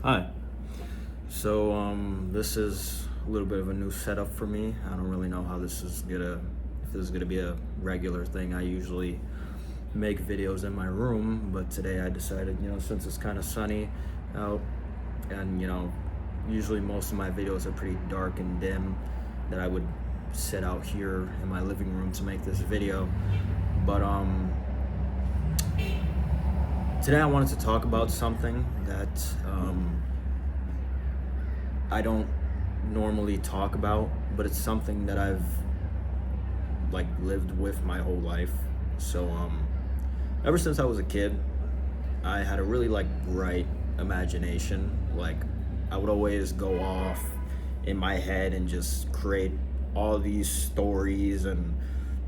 Hi. This is a little bit of a new setup for me. I don't really know how if this is gonna be a regular thing. I usually make videos in my room, but today I decided, since it's kind of sunny out, and usually most of my videos are pretty dark and dim, that I would sit out here in my living room to make this video. But today I wanted to talk about something that I don't normally talk about, but it's something that I've like lived with my whole life. Ever since I was a kid, I had a really like bright imagination. Like I would always go off in my head and just create all these stories and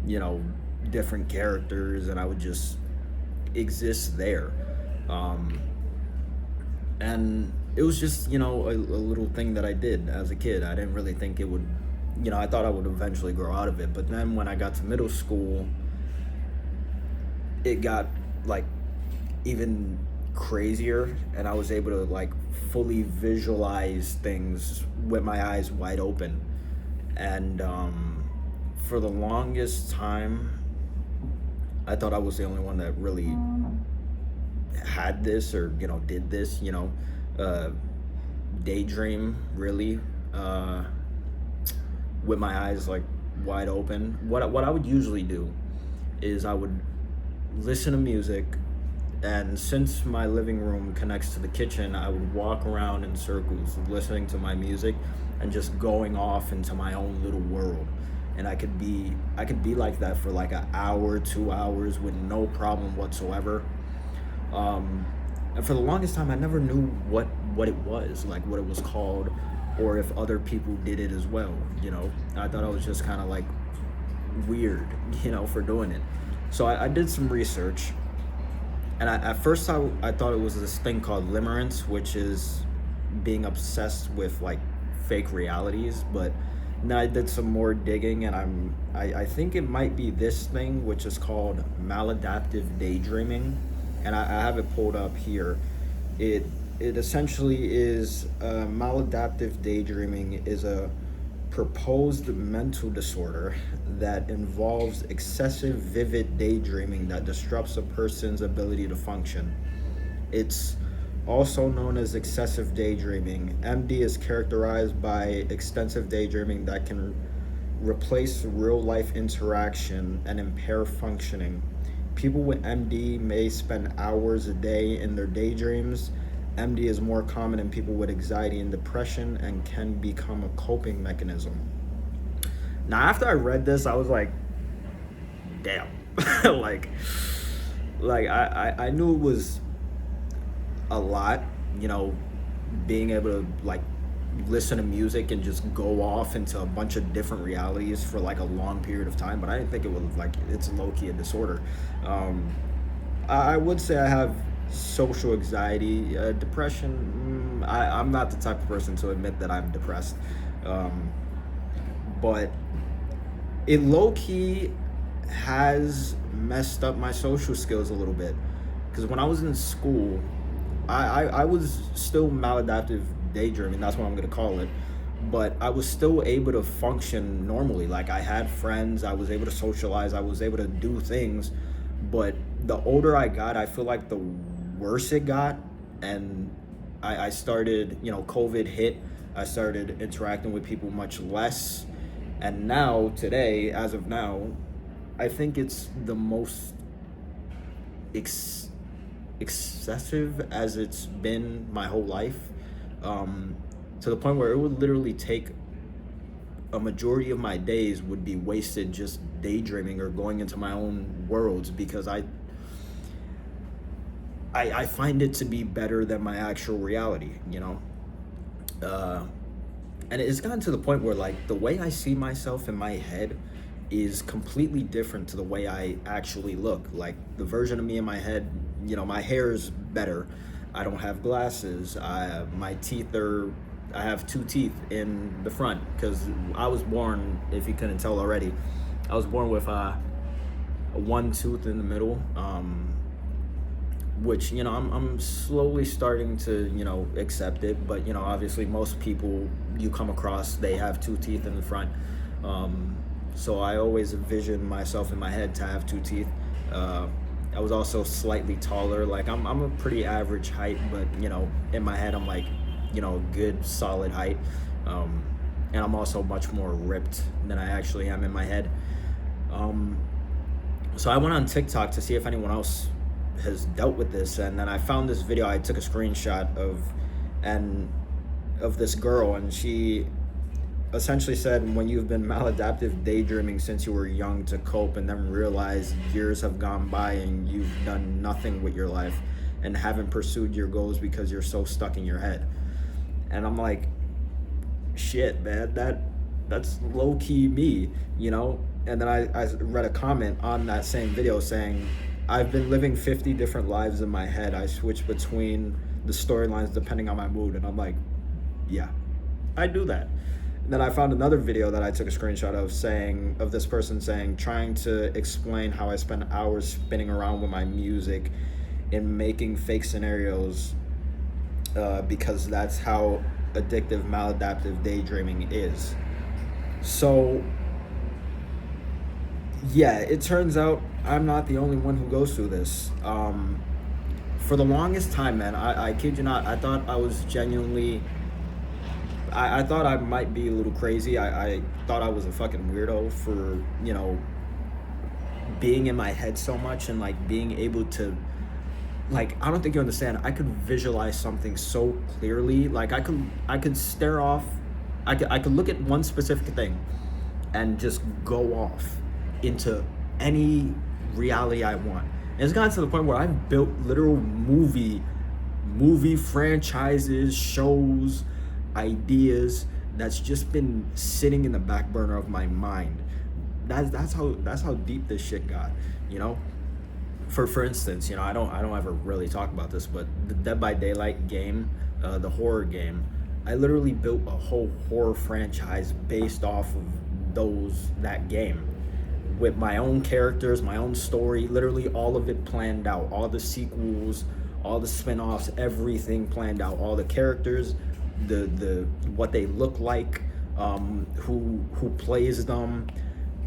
you know different characters, and I would just exist there. Um, and it was just a little thing that I did as a kid. I didn't really think it would, I thought I would eventually grow out of it. But then when I got to middle school, it got like even crazier, and I was able to like fully visualize things with my eyes wide open. And for the longest time, I thought I was the only one that really had this, or did this, uh, daydream really, uh, with my eyes like wide open. What I would usually do is I would listen to music, and since my living room connects to the kitchen, I would walk around in circles listening to my music and just going off into my own little world. And I could be like that for like an hour, 2 hours with no problem whatsoever. um, and for the longest time I never knew what it was, like what it was called, or if other people did it as well. I thought I was just kind of like weird, for doing it. So I did some research, and at first I thought it was this thing called limerence, which is being obsessed with like fake realities. But then I did some more digging, and I think it might be this thing, which is called maladaptive daydreaming. And I have it pulled up here. It essentially is, maladaptive daydreaming is a proposed mental disorder that involves excessive vivid daydreaming that disrupts a person's ability to function. It's also known as excessive daydreaming. MD is characterized by extensive daydreaming that can replace real life interaction and impair functioning. People with MD may spend hours a day in their daydreams. MD is more common in people with anxiety and depression and can become a coping mechanism. Now, after I read this, I was like, damn. like, I knew it was a lot, being able to like listen to music and just go off into a bunch of different realities for like a long period of time. But I didn't think it was like it's low key a disorder. Um, I would say I have social anxiety, depression. I'm not the type of person to admit that I'm depressed, um, but it low key has messed up my social skills a little bit. Because when I was in school, I was still maladaptive daydreaming. That's what I'm gonna call it. But I was still able to function normally. Like I had friends, I was able to socialize, I was able to do things. But the older I got, I feel like the worse it got. And I started, COVID hit. I started interacting with people much less. And now, today, as of now, I think it's the most ex- excessive as it's been my whole life, um, to the point where it would literally take a majority of my days would be wasted just daydreaming or going into my own worlds, because I find it to be better than my actual reality. Uh, and it's gotten to the point where like the way I see myself in my head is completely different to the way I actually look. Like the version of me in my head, my hair is better. I don't have glasses. My teeth are. I have two teeth in the front because I was born. If you couldn't tell already, I was born with one tooth in the middle. which, I'm slowly starting to, accept it. But, obviously most people you come across, they have two teeth in the front. So I always envision myself in my head to have two teeth. I was also slightly taller. Like I'm a pretty average height, but, in my head I'm like, good solid height. And I'm also much more ripped than I actually am in my head. So I went on TikTok to see if anyone else has dealt with this, and then I found this video. I took a screenshot of this girl, and she essentially said, when you've been maladaptive daydreaming since you were young to cope, and then realize years have gone by and you've done nothing with your life and haven't pursued your goals because you're so stuck in your head. And I'm like, shit, man, that's low-key me, And then I read a comment on that same video saying, I've been living 50 different lives in my head. I switch between the storylines depending on my mood. And I'm like, yeah, I do that. And then I found another video that I took a screenshot of this person saying, trying to explain how I spend hours spinning around with my music and making fake scenarios because that's how addictive maladaptive daydreaming is. So yeah, it turns out I'm not the only one who goes through this. For the longest time, man, I kid you not, I thought I was genuinely, I thought I might be a little crazy. I thought I was a fucking weirdo for, being in my head so much and like being able to, like, I don't think you understand. I could visualize something so clearly. Like I could stare off. I could look at one specific thing and just go off into any reality I want. And it's gotten to the point where I've built literal movie franchises, shows, ideas that's just been sitting in the back burner of my mind. That's how deep this shit got, For instance, I don't ever really talk about this, but the Dead by Daylight game, the horror game, I literally built a whole horror franchise based off of that game, with my own characters, my own story, literally all of it planned out, all the sequels, all the spin-offs, everything planned out, all the characters, the what they look like, who plays them,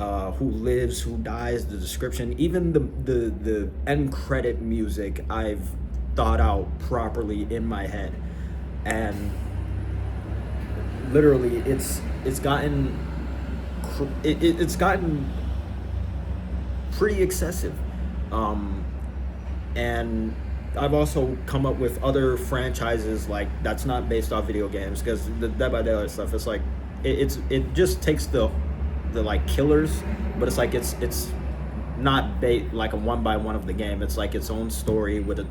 who lives, who dies, the description, even the end credit music I've thought out properly in my head. And literally it's gotten pretty excessive. And I've also come up with other franchises like that's not based off video games, because the Dead by Daylight stuff, it's like it just takes the like killers, but it's like it's not like a one by one of the game. It's like its own story with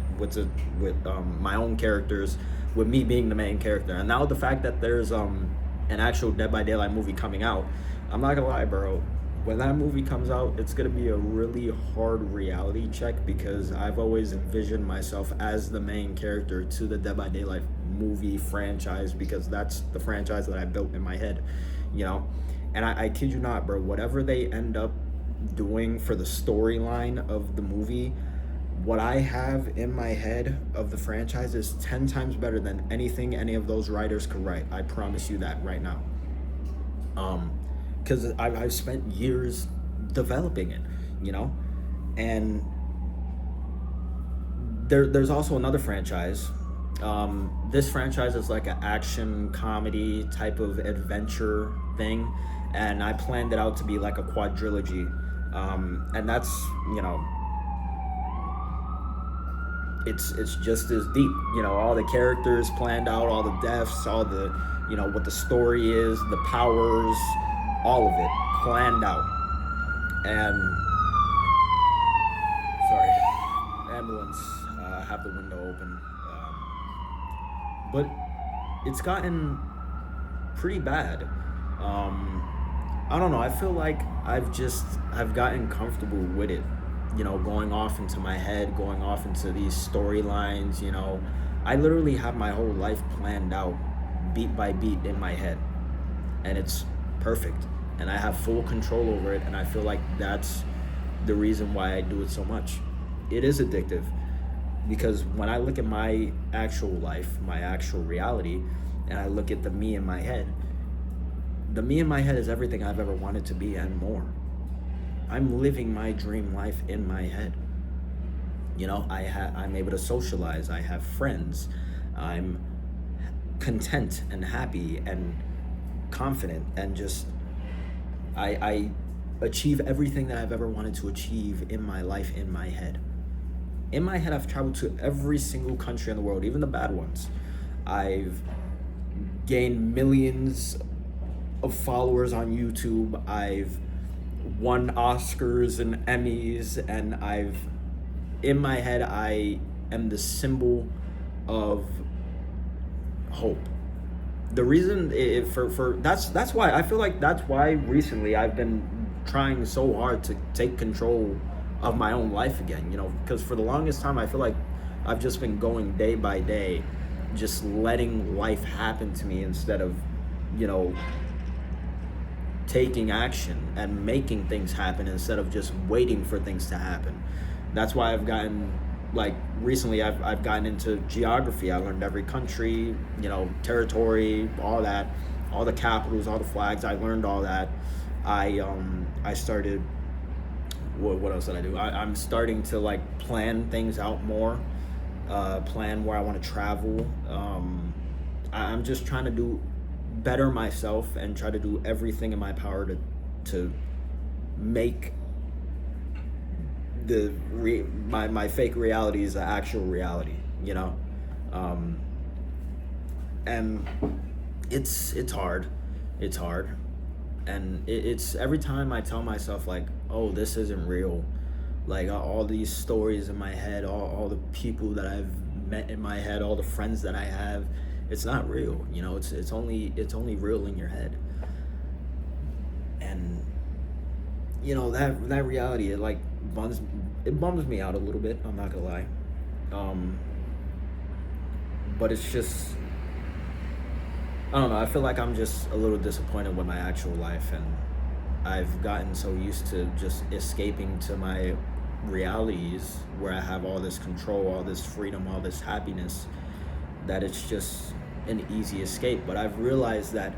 my own characters, with me being the main character. And now the fact that there's an actual Dead by Daylight movie coming out, I'm not gonna lie, bro, when that movie comes out, it's gonna be a really hard reality check, because I've always envisioned myself as the main character to the Dead by Daylight movie franchise, because that's the franchise that I built in my head, And I kid you not, bro, whatever they end up doing for the storyline of the movie, what I have in my head of the franchise is 10 times better than anything any of those writers could write. I promise you that right now. Because I've spent years developing it, And there's also another franchise. This franchise is like an action comedy type of adventure thing, and I planned it out to be like a quadrilogy. And that's, it's just as deep, all the characters planned out, all the deaths, all the, what the story is, the powers, all of it planned out. And sorry, ambulance, have the window open. But it's gotten pretty bad. I don't know, I feel like I've gotten comfortable with it, going off into my head, going off into these storylines. I literally have my whole life planned out beat by beat in my head, and it's perfect, and I have full control over it. And I feel like that's the reason why I do it so much. It is addictive. Because when I look at my actual life, my actual reality, and I look at the me in my head, the me in my head is everything I've ever wanted to be and more. I'm living my dream life in my head. You know, I'm able to socialize. I have friends. I'm content and happy and confident, and just I achieve everything that I've ever wanted to achieve in my life in my head. In my head, I've traveled to every single country in the world, even the bad ones. I've gained millions of followers on YouTube. I've won Oscars and Emmys, and in my head, I am the symbol of hope. The reason for that's why I feel like that's why recently I've been trying so hard to take control of my own life again, you know, because for the longest time I feel like I've just been going day by day, just letting life happen to me instead of, you know, taking action and making things happen instead of just waiting for things to happen. That's why I've gotten, like, recently I've gotten into geography. I learned every country, you know, territory, all that, all the capitals, all the flags. I learned all that. I started, what else did I do? I'm starting to, like, plan things out more, plan where I want to travel. I'm just trying to better myself and try to do everything in my power to make my fake reality is an actual reality, you know. And it's hard, and it's every time I tell myself, like, oh, this isn't real, like, all these stories in my head, all the people that I've met in my head, all the friends that I have, it's not real, you know. It's only real in your head. And, you know, that reality, it like bums me out a little bit, I'm not gonna lie. But it's just, I don't know, I feel like I'm just a little disappointed with my actual life, and I've gotten so used to just escaping to my realities where I have all this control, all this freedom, all this happiness, that it's just an easy escape. But I've realized that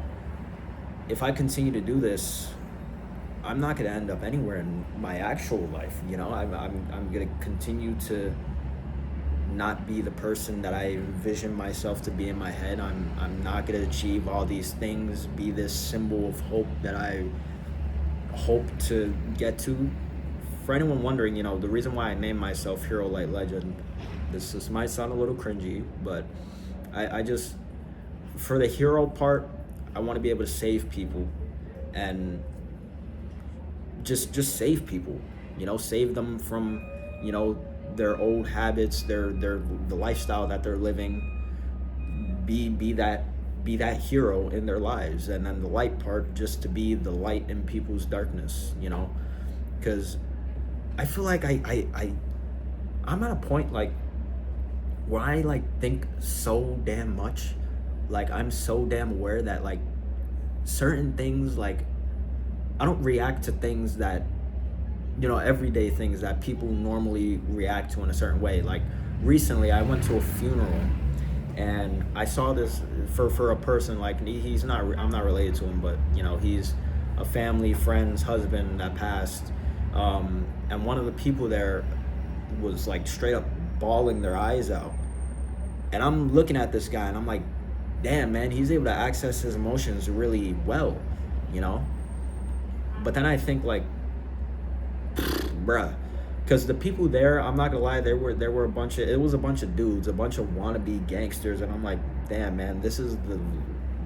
if I continue to do this, I'm not going to end up anywhere in my actual life. You know, I'm going to continue to not be the person that I envision myself to be in my head. I'm not going to achieve all these things, be this symbol of hope that I hope to get to. For anyone wondering, you know, the reason why I named myself Hero Light Legend, this might sound a little cringy, but I just, for the hero part, I want to be able to save people, and just save people, you know, save them from, you know, their old habits, the lifestyle that they're living. Be that hero in their lives, and then the light part, just to be the light in people's darkness, you know. Because I feel like I'm at a point, like, where I, like, think so damn much, like, I'm so damn aware that, like, certain things, like, I don't react to things that, you know, everyday things that people normally react to in a certain way. Like, recently I went to a funeral, and I saw this for a person, like, I'm not related to him, but, you know, he's a family friend's husband that passed, and one of the people there was, like, straight up bawling their eyes out, and I'm looking at this guy and I'm like, damn, man, he's able to access his emotions really well, you know. But then I think, like, bruh, because the people there, I'm not gonna lie, there were a bunch of dudes, a bunch of wannabe gangsters, and I'm like, damn, man, this is the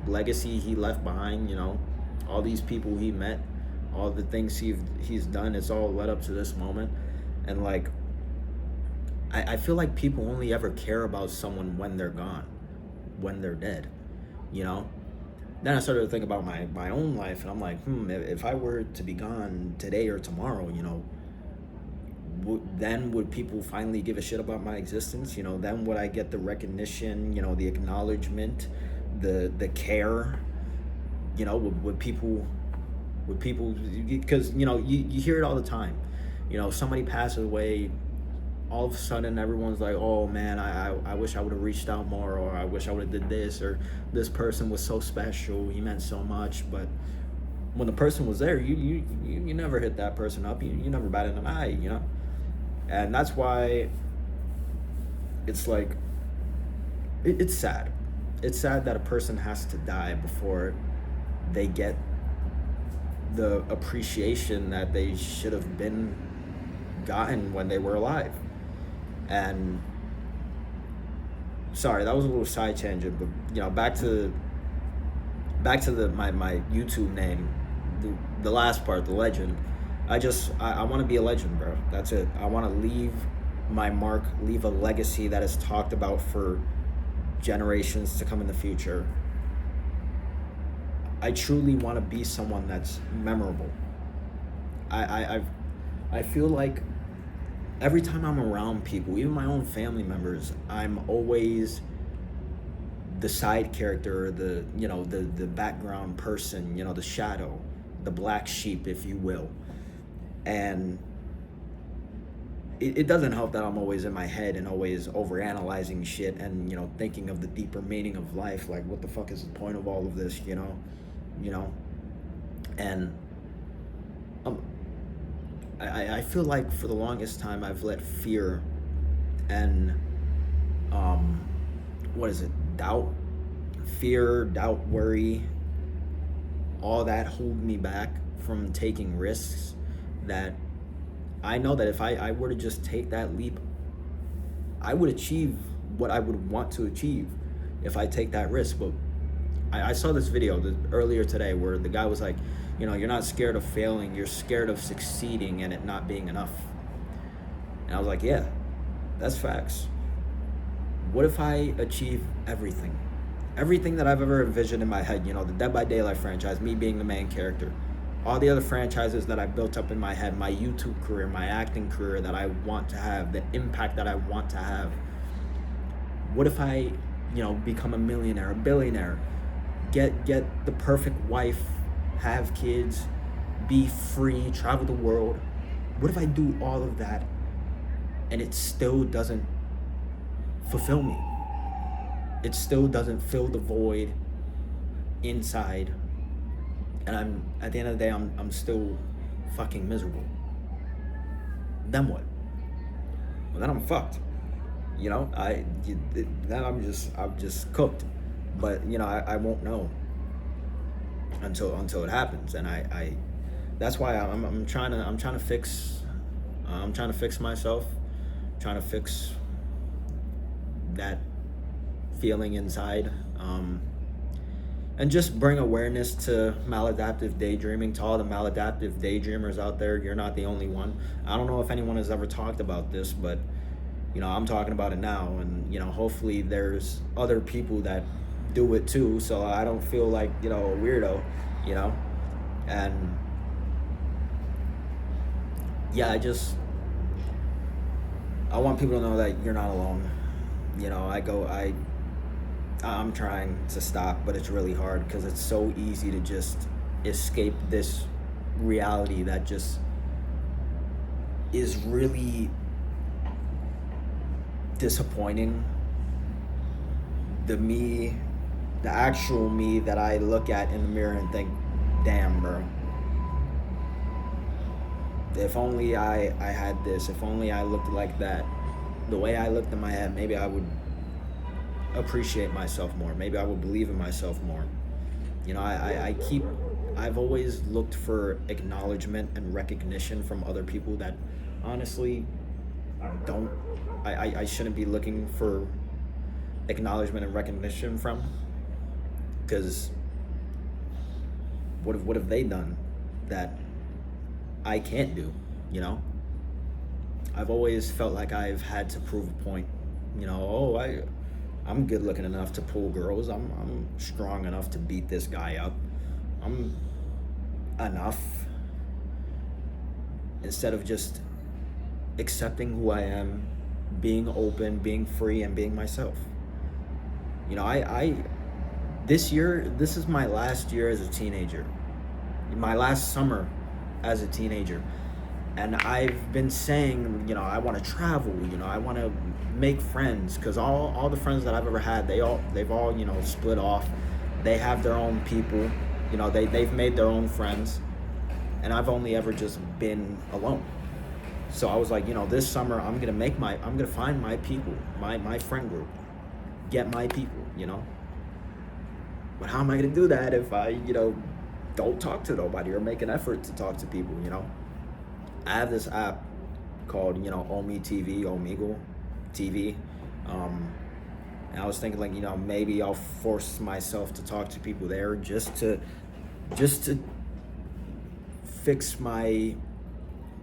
legacy he left behind, you know. All these people he met, all the things he's done, it's all led up to this moment. And, like, I feel like people only ever care about someone when they're gone, when they're dead, you know. Then I started to think about my own life, and I'm like, if I were to be gone today or tomorrow, you know, then would people finally give a shit about my existence? You know, then would I get the recognition, you know, the acknowledgement, the care? You know, would people, because, you know, you hear it all the time. You know, somebody passes away, all of a sudden everyone's like, oh man, I wish I would have reached out more, or I wish I would have did this, or this person was so special, he meant so much. But when the person was there, you never hit that person up. You never batted an eye, you know? And that's why it's like, it's sad. It's sad that a person has to die before they get the appreciation that they should have been gotten when they were alive. And sorry, that was a little side tangent, but you know, back to my YouTube name, the last part, the legend. I want to be a legend, bro. That's it. I want to leave my mark, leave a legacy that is talked about for generations to come in the future. I truly want to be someone that's memorable. I feel like every time I'm around people, even my own family members, I'm always the side character, the background person, the shadow, the black sheep, if you will. And it doesn't help that I'm always in my head and always overanalyzing shit and thinking of the deeper meaning of life, like what the fuck is the point of all of this, and I feel like for the longest time I've let fear and doubt, worry, all that hold me back from taking risks that I know that if I were to just take that leap, I would achieve what I would want to achieve if I take that risk. But I saw this video earlier today where the guy was like, you're not scared of failing, you're scared of succeeding and it not being enough. And I was like, yeah, that's facts. What if I achieve everything? Everything that I've ever envisioned in my head, the Dead by Daylight franchise, me being the main character, all the other franchises that I built up in my head, my YouTube career, my acting career that I want to have, the impact that I want to have. What if I, become a millionaire, a billionaire, get the perfect wife, have kids, be free, travel the world? What if I do all of that and it still doesn't fulfill me? It still doesn't fill the void inside. And at the end of the day, I'm still fucking miserable. Then what? Well, then I'm fucked. Then I'm just cooked. But I won't know until it happens. And I that's why I'm trying to fix myself, trying to fix that feeling inside. And just bring awareness to maladaptive daydreaming, to all the maladaptive daydreamers out there. You're not the only one. I don't know if anyone has ever talked about this, but I'm talking about it now, and hopefully there's other people that do it too, so I don't feel like a weirdo, and yeah, I want people to know that you're not alone. I'm trying to stop, but it's really hard because it's so easy to just escape this reality that just is really disappointing. The actual me that I look at in the mirror and think, damn, bro, if only I had this, if only I looked like that, the way I looked in my head, maybe I would appreciate myself more, maybe I would believe in myself more. I've always looked for acknowledgement and recognition from other people that honestly I shouldn't be looking for acknowledgement and recognition from, because what have they done that I can't do? I've always felt like I've had to prove a point. I'm good looking enough to pull girls. I'm strong enough to beat this guy up. I'm enough. Instead of just accepting who I am, being open, being free, and being myself. This is my last year as a teenager. My last summer as a teenager. And I've been saying, I want to travel, I want to make friends, because all the friends that I've ever had, they've all split off. They have their own people, they've made their own friends, and I've only ever just been alone. So I was like, this summer I'm gonna find my people, my friend group, get my people. But how am I gonna do that if I don't talk to nobody or make an effort to talk to people? I have this app called Omegle TV, and I was thinking, like, maybe I'll force myself to talk to people there just to fix my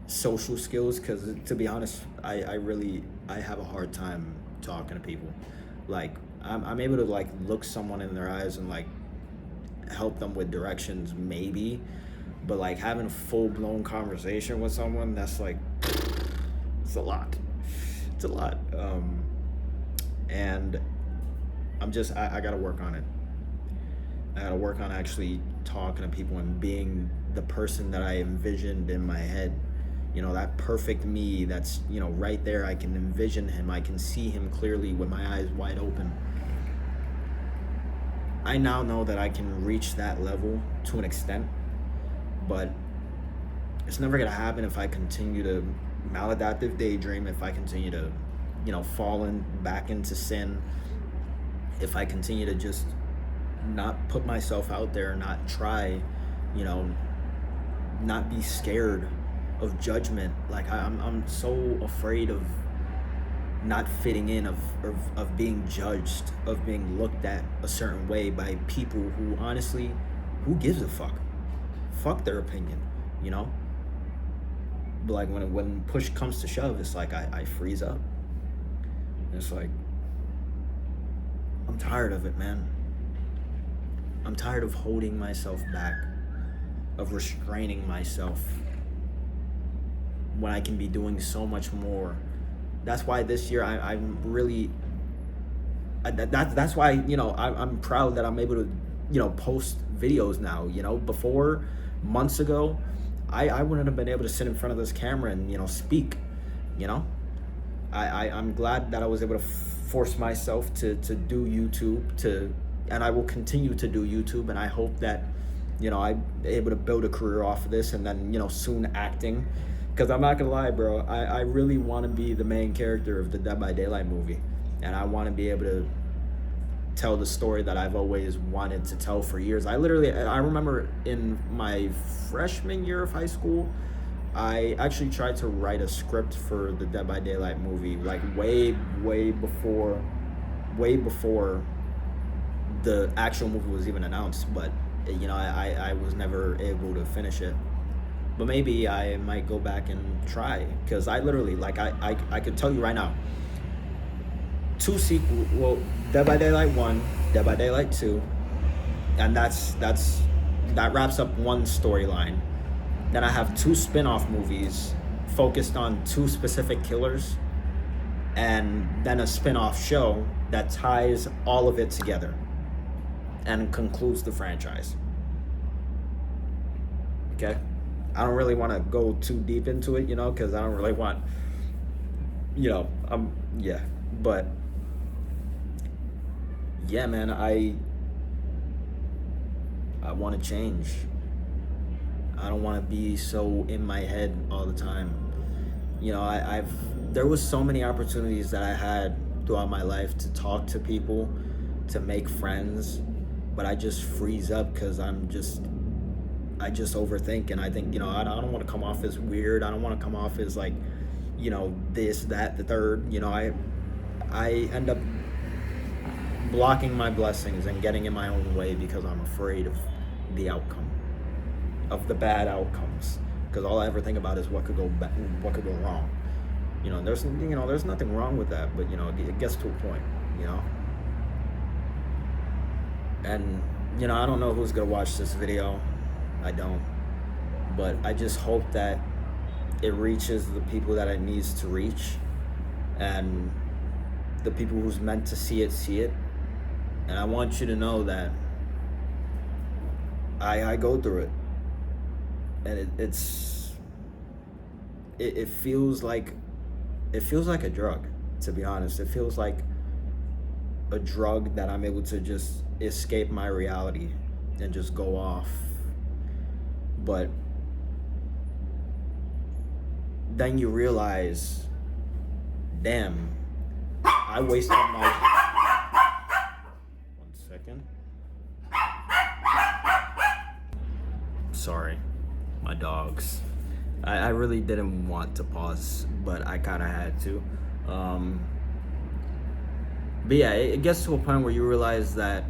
social skills, because to be honest, I have a hard time talking to people. Like, I'm able to like look someone in their eyes and like help them with directions maybe, but like having a full-blown conversation with someone, that's like, it's a lot. And I gotta work on it. I gotta work on actually talking to people and being the person that I envisioned in my head. That perfect me that's, right there. I can envision him. I can see him clearly with my eyes wide open. I now know that I can reach that level to an extent, but it's never gonna happen if I continue to maladaptive daydream, if I continue to, fall back into sin, if I continue to just not put myself out there, not try, not be scared of judgment. Like I'm so afraid of not fitting in, of being judged, of being looked at a certain way by people who honestly, who gives a fuck their opinion, but like when push comes to shove, it's like I freeze up. It's like, I'm tired of it, man. I'm tired of holding myself back, of restraining myself when I can be doing so much more. That's why this year I'm really, that's why, I'm proud that I'm able to, post videos now. Before, months ago, I wouldn't have been able to sit in front of this camera and, speak. I'm glad that I was able to force myself to do YouTube, and I will continue to do YouTube, and I hope that, I'm able to build a career off of this, and then, soon acting. Because I'm not gonna lie, bro, I really want to be the main character of the Dead by Daylight movie, and I want to be able to tell the story that I've always wanted to tell for years. I remember in my freshman year of high school, I actually tried to write a script for the Dead by Daylight movie, like way before the actual movie was even announced, but I was never able to finish it. But maybe I might go back and try, because I literally, like, I could tell you right now, 2 sequels, well, Dead by Daylight 1, Dead by Daylight 2, and that wraps up one storyline. Then I have 2 spin-off movies focused on 2 specific killers, and then a spin-off show that ties all of it together and concludes the franchise. Okay? I don't really want to go too deep into it, because I don't really want, but yeah, man, I want to change. I don't want to be so in my head all the time. There was so many opportunities that I had throughout my life to talk to people, to make friends, but I just freeze up because I just overthink, and I think, I don't want to come off as weird. I don't want to come off as like, this, that, the third. I end up blocking my blessings and getting in my own way because I'm afraid of the outcome, of the bad outcomes. Because all I ever think about is what could go wrong. There's nothing wrong with that, but it gets to a point, And I don't know who's gonna watch this video. I don't, but I just hope that it reaches the people that it needs to reach, and the people who's meant to see it. And I want you to know that I go through it, and it feels like a drug, to be honest. It feels like a drug that I'm able to just escape my reality and just go off. But then you realize, damn, I wasted my... One second. Sorry, my dogs. I really didn't want to pause, but I kind of had to. But yeah, it gets to a point where you realize that,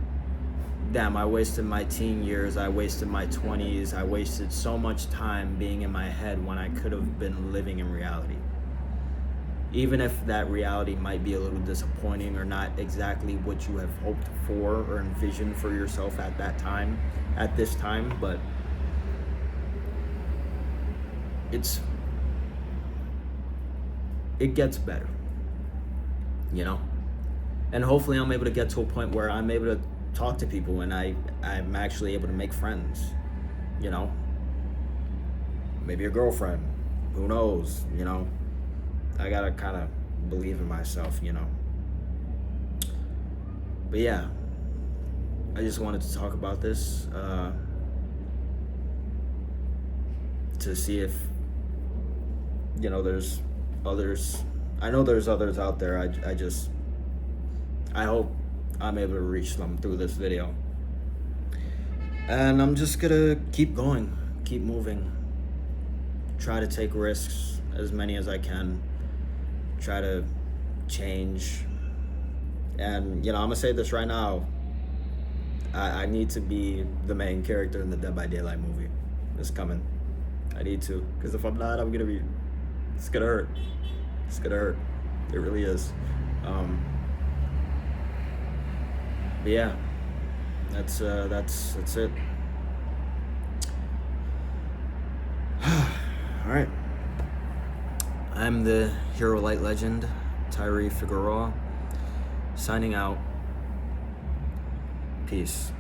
damn, I wasted my teen years, I wasted my 20s, I wasted so much time being in my head when I could have been living in reality. Even if that reality might be a little disappointing or not exactly what you have hoped for or envisioned for yourself at that time, at this time, but it gets better, you know? And hopefully I'm able to get to a point where I'm able to talk to people and I'm actually able to make friends, you know? Maybe a girlfriend, who knows, you know? I gotta kind of believe in myself, you know? But yeah, I just wanted to talk about this to see if, you know, there's others. I know there's others out there. I hope I'm able to reach them through this video. And I'm just gonna keep going, keep moving, try to take risks, as many as I can, try to change. And, you know, I'm gonna say this right now, I need to be the main character in the Dead by Daylight movie. It's coming. I need to, because if I'm not, it's gonna hurt. It's gonna hurt. It really is. But yeah, that's it. All right. I'm the Hero Light Legend, Tyree Figueroa, signing out. Peace.